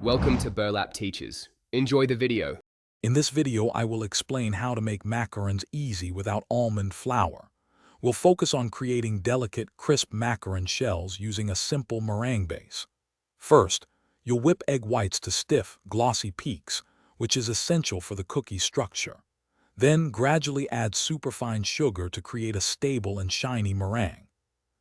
Welcome to Burlap Teachers. Enjoy the video. In this video, I will explain how to make macarons easy without almond flour. We'll focus on creating delicate, crisp macaron shells using a simple meringue base. First, you'll whip egg whites to stiff, glossy peaks, which is essential for the cookie structure. Then gradually add superfine sugar to create a stable and shiny meringue.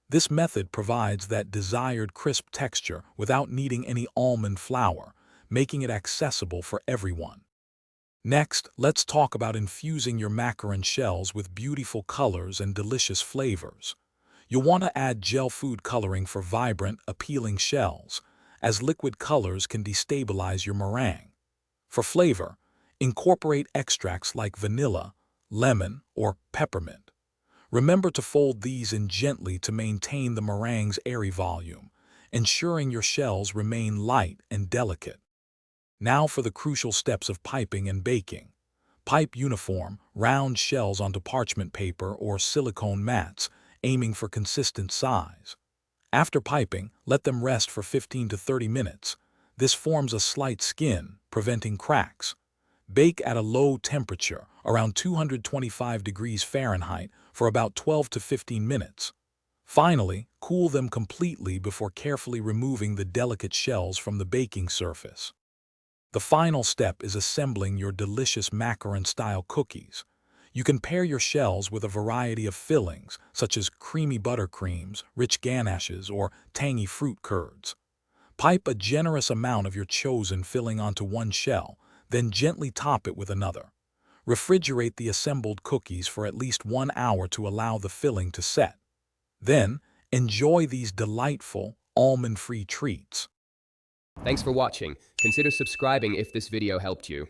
This method provides that desired crisp texture without needing any almond flour, making it accessible for everyone. Next, let's talk about infusing your macaron shells with beautiful colors and delicious flavors. You'll want to add gel food coloring for vibrant, appealing shells, as liquid colors can destabilize your meringue. For flavor, incorporate extracts like vanilla, lemon, or peppermint. Remember to fold these in gently to maintain the meringue's airy volume, ensuring your shells remain light and delicate. Now for the crucial steps of piping and baking. Pipe uniform, round shells onto parchment paper or silicone mats, aiming for consistent size. After piping, let them rest for 15 to 30 minutes. This forms a slight skin, preventing cracks. Bake at a low temperature, around 225 degrees Fahrenheit, for about 12 to 15 minutes. Finally, cool them completely before carefully removing the delicate shells from the baking surface. The final step is assembling your delicious macaron-style cookies. You can pair your shells with a variety of fillings, such as creamy buttercreams, rich ganaches, or tangy fruit curds. Pipe a generous amount of your chosen filling onto one shell, then gently top it with another. Refrigerate the assembled cookies for at least 1 hour to allow the filling to set. Then, enjoy these delightful, almond-free treats. Thanks for watching. Consider subscribing if this video helped you.